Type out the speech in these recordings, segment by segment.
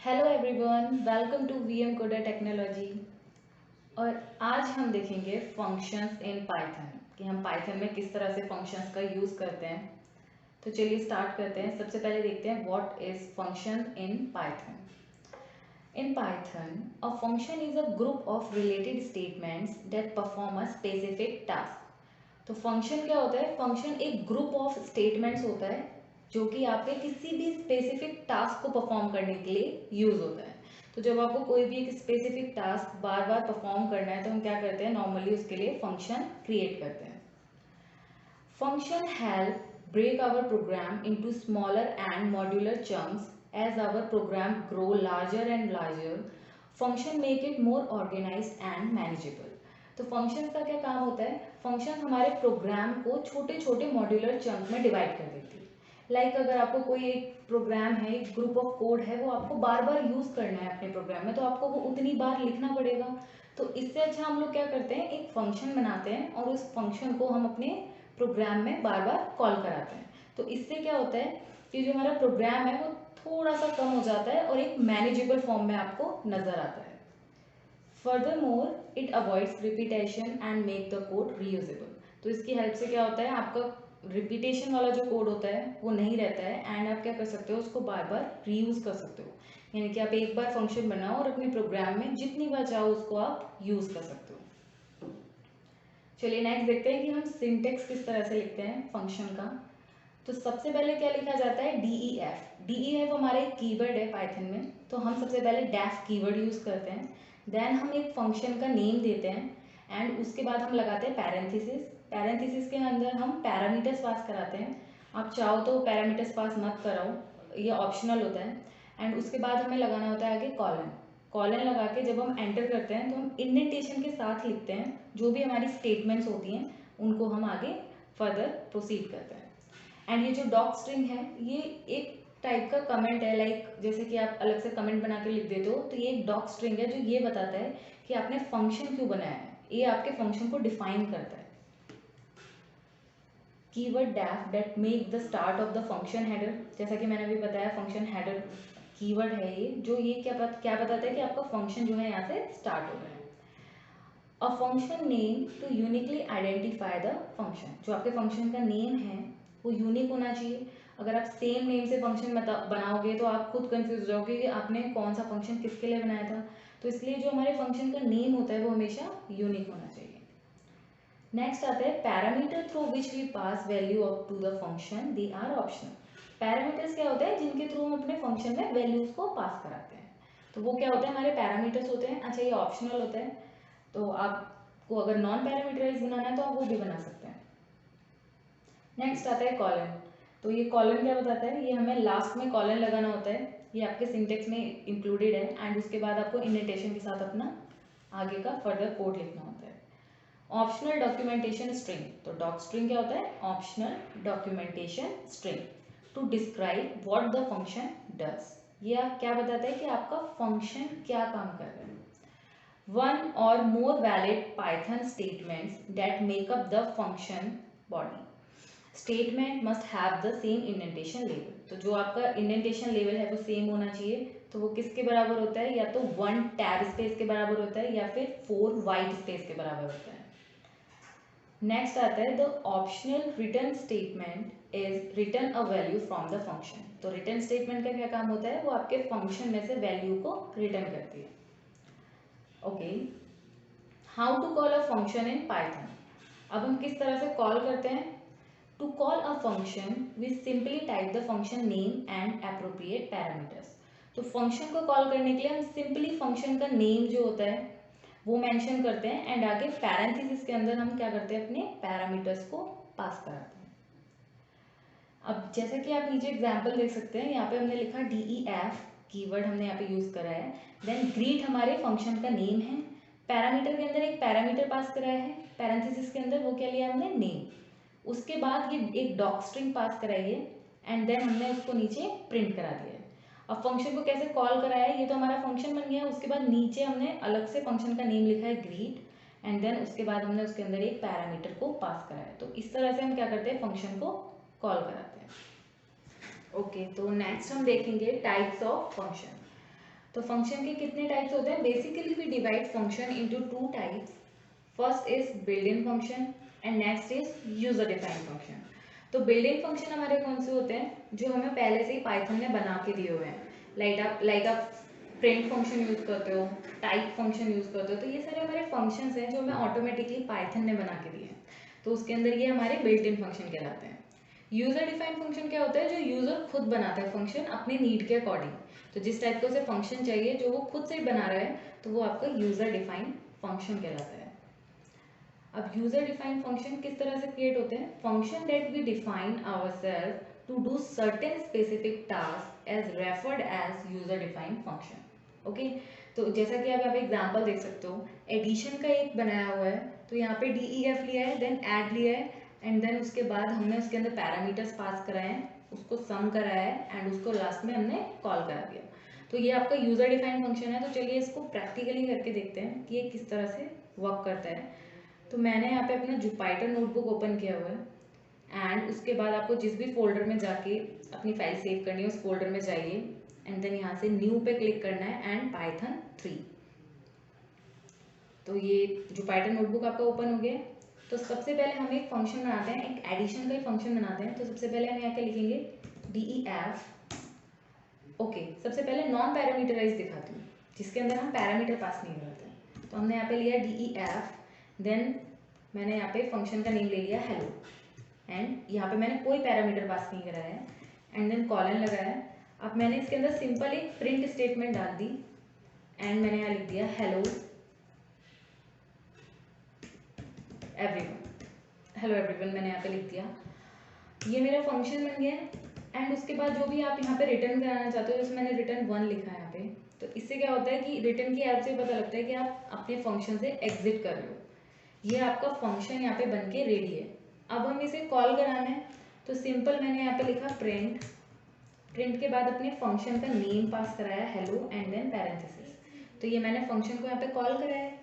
Hello everyone, welcome to VM coder technology. और आज हम देखेंगे फंक्शंस इन पाइथन कि हम पाइथन में किस तरह से फंक्शंस का यूज़ करते हैं। तो चलिए स्टार्ट करते हैं। सबसे पहले देखते हैं what is function in Python. In Python, a function is a group of related statements that perform a specific task. तो फंक्शन क्या होता है? फंक्शन एक ग्रुप ऑफ स्टेटमेंट्स होता है जो कि आपके किसी भी स्पेसिफिक टास्क को परफॉर्म करने के लिए यूज होता है। तो जब आपको कोई भी एक स्पेसिफिक टास्क बार बार परफॉर्म करना है तो हम क्या करते हैं? नॉर्मली उसके लिए फंक्शन क्रिएट करते हैं। Function help break our program into smaller and modular chunks. As our program grow larger and larger, function make it more organized and manageable. तो फंक्शन का क्या काम होता है? फंक्शन हमारे प्रोग्राम को छोटे छोटे मॉड्यूलर चंक में डिवाइड कर देती है। लाइक अगर आपको कोई एक प्रोग्राम है, एक ग्रुप ऑफ कोड है, वो आपको बार बार यूज करना है अपने प्रोग्राम में, तो आपको वो उतनी बार लिखना पड़ेगा। तो इससे अच्छा हम लोग क्या करते हैं? एक फंक्शन बनाते हैं और उस फंक्शन को हम अपने प्रोग्राम में बार बार कॉल कराते हैं। तो इससे क्या होता है कि जो हमारा प्रोग्राम है वो थोड़ा सा कम हो जाता है और एक मैनेजेबल फॉर्म में आपको नजर आता है। Furthermore it avoids repetition and make the code reusable. तो इसकी हेल्प से क्या होता है, आपका रिपीटेशन वाला जो कोड होता है वो नहीं रहता है एंड आप क्या कर सकते हो, उसको बार बार रीयूज कर सकते हो। यानी कि आप एक बार फंक्शन बनाओ और अपने प्रोग्राम में जितनी बार चाहो उसको आप यूज कर सकते हो। चलिए नेक्स्ट देखते हैं कि हम सिंटेक्स किस तरह से लिखते हैं फंक्शन का। तो सबसे पहले क्या लिखा जाता है? DEF। DEF हमारा एक कीवर्ड है पाइथन में, तो हम सबसे पहले डेफ कीवर्ड यूज करते हैं। देन हम एक फंक्शन का नेम देते हैं एंड उसके बाद हम लगाते हैं पैरेंथेसिस। पैरेंथेसिस के अंदर हम पैरामीटर्स पास कराते हैं। आप चाहो तो पैरामीटर्स पास मत कराओ, ये ऑप्शनल होता है। एंड उसके बाद हमें लगाना होता है आगे कॉलन। कॉलन लगा के जब हम एंटर करते हैं तो हम इंडेंटेशन के साथ लिखते हैं, जो भी हमारी स्टेटमेंट्स होती हैं उनको हम आगे फर्दर प्रोसीड करते हैं। एंड ये जो डॉक स्ट्रिंग है ये एक टाइप का कमेंट है, लाइक जैसे कि आप अलग से कमेंट बना के लिख देते हो, तो ये एक डॉक स्ट्रिंग है जो ये बताता है कि आपने फंक्शन क्यों बनाया है। ये आपके फंक्शन को डिफाइन करता है। Keyword def that make the start of the function header. जैसा कि मैंने अभी बताया, फंक्शन हेडर कीवर्ड है ये, जो ये क्या बताता है कि आपका फंक्शन जो है यहाँ से स्टार्ट हो रहा है। A function name to uniquely identify the function. जो आपके फंक्शन का नेम है वो यूनिक होना चाहिए। अगर आप सेम नेम से फंक्शन बनाओगे तो आप खुद कंफ्यूज हो जाओगे कि आपने कौन सा फंक्शन किसके लिए बनाया था। तो इसलिए जो हमारे फंक्शन का नेम होता है वो हमेशा यूनिक होना चाहिए। नेक्स्ट आता है parameter through which we pass value up to the function, they are optional. Parameters क्या होते हैं? जिनके थ्रू हम अपने फंक्शन में वैल्यूज को पास कराते हैं। तो वो क्या होता है? हमारे पैरामीटर्स होते हैं। अच्छा, ये ऑप्शनल होता है, तो आपको अगर नॉन पैरामीटराइज बनाना है तो आप वो भी बना सकते हैं। नेक्स्ट आता है कॉलन। तो ये कॉलन क्या बताता है? ये हमें लास्ट में कॉलन लगाना होता है। ये आपके सिंटेक्स में इंक्लूडेड है एंड उसके बाद आपको इंडेंटेशन के साथ अपना आगे का फर्दर कोड लिखना होता है। Optional documentation string. तो डॉक स्ट्रिंग क्या होता है? Optional documentation string to describe what the function does. ये आप क्या बताता है कि आपका फंक्शन क्या काम कर रहा है। One or more valid Python statements that make up the function body. Statement must have the same indentation level. तो जो आपका indentation level है वो सेम होना चाहिए। तो वो किसके बराबर होता है? या तो 1 टैब स्पेस के बराबर होता है या फिर 4 वाइट स्पेस के बराबर होता है। नेक्स्ट आता है the optional return statement is return a value from the function. तो रिटर्न स्टेटमेंट का क्या काम होता है? वो आपके फंक्शन में से वैल्यू को रिटर्न करती है। Okay, how to call a function in Python. अब हम किस तरह से कॉल करते हैं? To call a function we simply type the function name and appropriate parameters. तो फंक्शन को कॉल करने के लिए हम सिंपली फंक्शन का नेम जो होता है वो मेंशन करते हैं एंड आगे पैरेंथेसिस के अंदर हम क्या करते हैं? अपने पैरामीटर्स को पास कराते हैं। अब जैसा कि आप नीचे एग्जाम्पल देख सकते हैं, यहाँ पे हमने लिखा DEF कीवर्ड हमने यहाँ पे यूज करा है। देन ग्रीट हमारे फंक्शन का नेम है। पैरामीटर के अंदर एक पैरामीटर पास कराया है, पैरेंथेसिस के अंदर वो क्या लिया हमने? नेम। उसके बाद ये एक डॉक स्ट्रिंग पास कराई है एंड देन हमने उसको नीचे प्रिंट करा दिया है। अब फंक्शन को कैसे कॉल कराया है? ये तो हमारा फंक्शन बन गया है। उसके बाद नीचे हमने अलग से फंक्शन का नेम लिखा है ग्रीट एंड देन उसके बाद हमने उसके अंदर एक पैरामीटर को पास कराया। तो इस तरह से हम क्या करते हैं? फंक्शन को कॉल कराते हैं। ओके, तो नेक्स्ट हम देखेंगे टाइप्स ऑफ फंक्शन। तो फंक्शन के कितने टाइप्स होते हैं? Basically we divide function into two types. First is built in function and next is user defined function. तो बिल्ट इन फंक्शन हमारे कौन से होते हैं? जो हमें पहले से ही पाइथन ने बना के दिए हुए हैं. लाइक आप प्रिंट फंक्शन यूज करते हो, टाइप फंक्शन यूज करते हो, तो ये सारे हमारे फंक्शंस हैं जो हमें ऑटोमेटिकली पाइथन ने बना के दिए हैं. तो उसके अंदर ये हमारे बिल्ट इन फंक्शन कहलाते हैं. यूजर डिफाइंड फंक्शन क्या होता है? जो यूजर खुद बनाता है फंक्शन अपने नीड के अकॉर्डिंग. तो जिस टाइप का उसे फंक्शन चाहिए जो वो खुद से बना रहा है, तो वो आपका यूजर डिफाइंड फंक्शन कहलाता है. अब यूजर डिफाइंड फंक्शन किस तरह से क्रिएट होते हैं? Function that we define ourself to do certain specific task as referred as user defined function. Okay, तो जैसा कि आप यहाँ पे एग्जांपल देख सकते हो, एडिशन का एक बनाया हुआ है. तो यहाँ पे DEF लिया है, देन ऐड लिया है, एंड देन उसके बाद हमने उसके अंदर पैरामीटर्स पास कराए हैं, उसको सम कराया है, एंड उसको लास्ट में हमने कॉल करा दिया. तो ये आपका यूजर डिफाइंड फंक्शन है. तो चलिए इसको प्रैक्टिकली करके देखते हैं कि ये किस तरह से वर्क करता है. तो मैंने यहाँ पे अपना जुपाइटर नोटबुक ओपन किया हुआ है, एंड उसके बाद आपको जिस भी फोल्डर में जाके अपनी फाइल सेव करनी है उस फोल्डर में जाइए, एंड देन यहाँ से न्यू पे क्लिक करना है एंड पाइथन 3. तो ये जुपाइटर नोटबुक आपका ओपन हो गया. तो सबसे पहले हम एक फंक्शन बनाते हैं, एक एडिशन का ही फंक्शन बनाते हैं. तो सबसे पहले हम यहाँ क्या लिखेंगे? DEF. ओके, सबसे पहले नॉन पैरामीटराइज दिखाती हूँ, जिसके अंदर हम पैरामीटर पास नहीं करते. तो हमने यहाँ पे लिया DEF, देन मैंने यहाँ पे फंक्शन का नेम ले लिया हेलो, एंड यहाँ पे मैंने कोई पैरामीटर पास नहीं कराया है, एंड देन कॉलन लगाया है. अब मैंने इसके अंदर सिंपल एक प्रिंट स्टेटमेंट डाल दी, एंड मैंने यहाँ लिख दिया हेलो एवरीवन मैंने यहाँ पे लिख दिया. ये मेरा फंक्शन बन गया है. एंड उसके बाद जो भी आप यहाँ पे रिटर्न कराना चाहते हो, जैसे मैंने रिटर्न 1 लिखा है यहाँ पे, तो इससे क्या होता है कि रिटर्न की हेल्प से पता लगता है कि आप अपने फंक्शन से एग्जिट कर रहे हो. ये आपका फंक्शन यहाँ पे बन के रेडी है. अब हम इसे कॉल कराना है. तो सिंपल मैंने यहाँ पे लिखा प्रिंट के बाद अपने फंक्शन का नेम पास कराया हेलो, एंड देन पैरेंथेसिस. तो ये मैंने फंक्शन को यहाँ पे कॉल कराया है.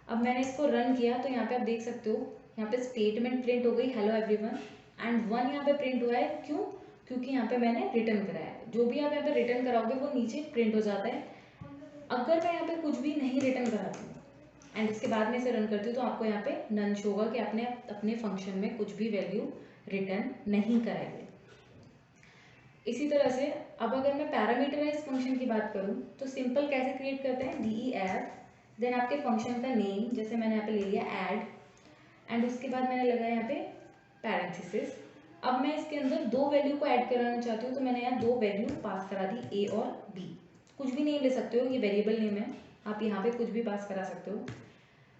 अब मैंने इसको रन किया, तो यहाँ पे आप देख सकते हो यहाँ पे स्टेटमेंट प्रिंट हो गई हेलो एवरीवन, एंड 1 यहाँ पे प्रिंट हुआ है. क्यों? क्योंकि यहाँ पे मैंने रिटर्न कराया है. जो भी आप यहाँ पे रिटर्न कराओगे वो नीचे प्रिंट हो जाता है. अगर मैं यहाँ पे कुछ भी नहीं रिटर्न कराती हूँ एंड इसके बाद में इसे रन करती हूँ, तो आपको यहाँ पे नन शो होगा कि आपने अपने फंक्शन में कुछ भी वैल्यू रिटर्न नहीं कराई है. इसी तरह से अब अगर मैं पैरामीटराइज फंक्शन की बात करूँ, तो सिंपल कैसे क्रिएट करते हैं? DEF, देन आपके फंक्शन का नेम, जैसे मैंने यहाँ पे ले लिया ऐड, एंड उसके बाद मैंने लगाया यहाँ पे पैरेंथेसिस. अब मैं इसके अंदर 2 वैल्यू को ऐड कराना चाहती हूँ, तो मैंने यहाँ 2 वैल्यू पास करा दी, A और B. कुछ भी नेम ले सकते हो, ये वेरिएबल नेम है, आप यहाँ पे कुछ भी पास करा सकते हो.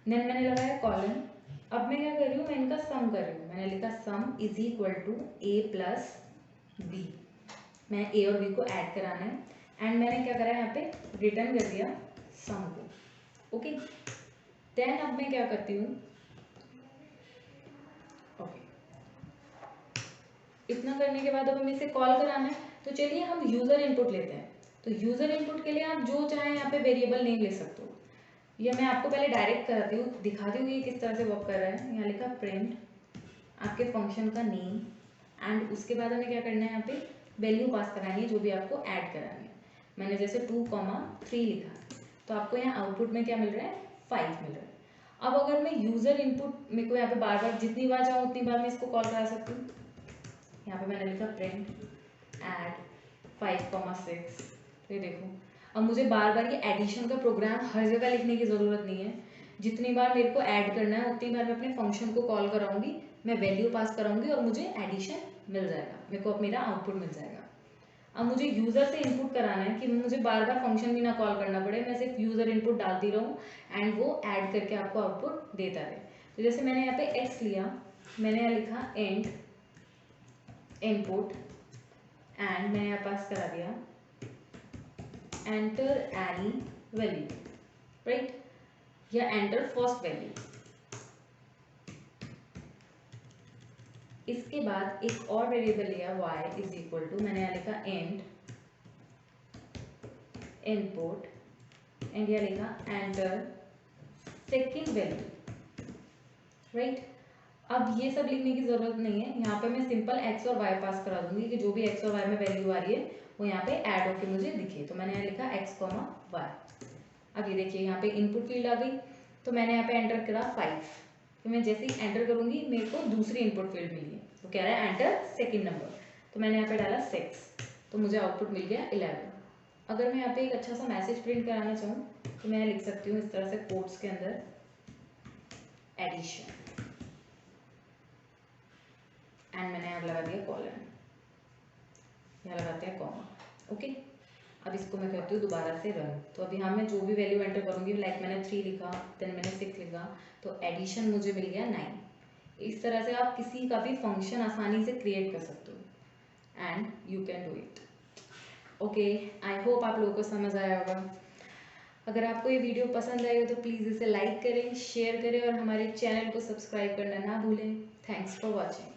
देन मैंने लगाया कॉलन. अब मैं क्या कर रही हूँ? मैं इनका सम कर रही हूँ. मैंने लिखा sum is equal to A plus B. मैं A और B को ऐड कराना है, एंड मैंने क्या करा यहाँ पे? रिटर्न कर दिया सम को. ओके, देन अब मैं क्या करती हूँ? इतना करने के बाद अब हमें इसे कॉल कराना है. तो चलिए हम यूजर इनपुट लेते हैं. तो यूजर इनपुट के लिए आप जो चाहें यहाँ पे वेरिएबल नेम ले सकते हो. ये मैं आपको पहले डायरेक्ट कराती हूँ, दिखाती हूँ कि किस तरह से वर्क कर रहा है. यहाँ लिखा प्रिंट आपके फंक्शन का नेम, एंड उसके बाद हमें क्या करना है? यहाँ पे वैल्यू पास करानी है जो भी आपको ऐड करानी है. मैंने जैसे 2,3 लिखा, तो आपको यहाँ आउटपुट में क्या मिल रहा है? 5 मिल रहा है. अब अगर मैं यूजर इनपुट मेरे को यहाँ पे बार बार जितनी बार चाहूँ उतनी बार मैं इसको कॉल करा सकती हूँ. यहाँ पे मैंने लिखा प्रिंट ऐड 5,6. तो ये देखो, अब मुझे बार बार ये एडिशन का प्रोग्राम हर जगह लिखने की ज़रूरत नहीं है. जितनी बार मेरे को ऐड करना है उतनी बार मैं अपने फंक्शन को कॉल कराऊंगी, मैं वैल्यू पास कराऊंगी और मुझे एडिशन मिल जाएगा, मेरे को अब मेरा आउटपुट मिल जाएगा. अब मुझे यूज़र से इनपुट कराना है कि मुझे बार बार फंक्शन भी ना कॉल करना पड़े, मैं सिर्फ यूज़र इनपुट डालती रहूँ एंड वो ऐड करके आपको आउटपुट देता रहे. तो जैसे मैंने यहाँ पे एक्स लिया, मैंने यहाँ लिखा एंड इनपुट, एंड मैंने यहाँ पास करा दिया एंटर एनी वैल्यू, राइट, या एंटर फर्स्ट वैल्यू. इसके बाद एक और वेरिएबल लिया y इज इक्वल टू, मैंने यहाँ लिखा एंड इनपुट, एंड यहाँ लिखा एंटर सेकेंड वैल्यू, राइट. अब ये सब लिखने की जरूरत नहीं है. यहाँ पे मैं सिंपल x और y पास करा दूंगी कि जो भी x और y में वैल्यू आ रही है वो यहाँ पे ऐड होके मुझे दिखे। तो मैंने यहाँ लिखा x, y। अब ये देखिए यहाँ पे इनपुट फील्ड आ गई, तो मैंने यहाँ पे एंटर करा 5। तो मैं जैसे ही एंटर करूँगी मेरे को दूसरी इनपुट फील्ड मिली है, तो कह रहा है एंटर सेकेंड नंबर, तो मैंने यहाँ पे डाला 6, तो मुझे आउटपुट मिल गया 11। अगर मैं यहाँ पे एक अच्छा सा मैसेज प्रिंट कराना चाहूँ तो मैं लिख सकती हूँ इस तरह से कोट्स के अंदर एडिशन, एंड मैंने यहाँ लगा दिया कॉलन, यहाँ लगाते हैं कॉमा। ओके, अब इसको मैं कहती हूँ दोबारा से रन। तो अभी यहाँ मैं जो भी वैल्यू एंटर करूँगी, लाइक मैंने 3 लिखा, देन मैंने 6 लिखा, तो एडिशन मुझे मिल गया 9। इस तरह से आप किसी का भी फंक्शन आसानी से क्रिएट कर सकते हो and you can do it. Okay, I hope आप लोगों को समझ आया होगा। अगर आपको ये वीडियो पसंद आई हो तो प्लीज़ इसे लाइक करें, शेयर करें और हमारे चैनल को सब्सक्राइब करना ना भूलें। Thanks for watching.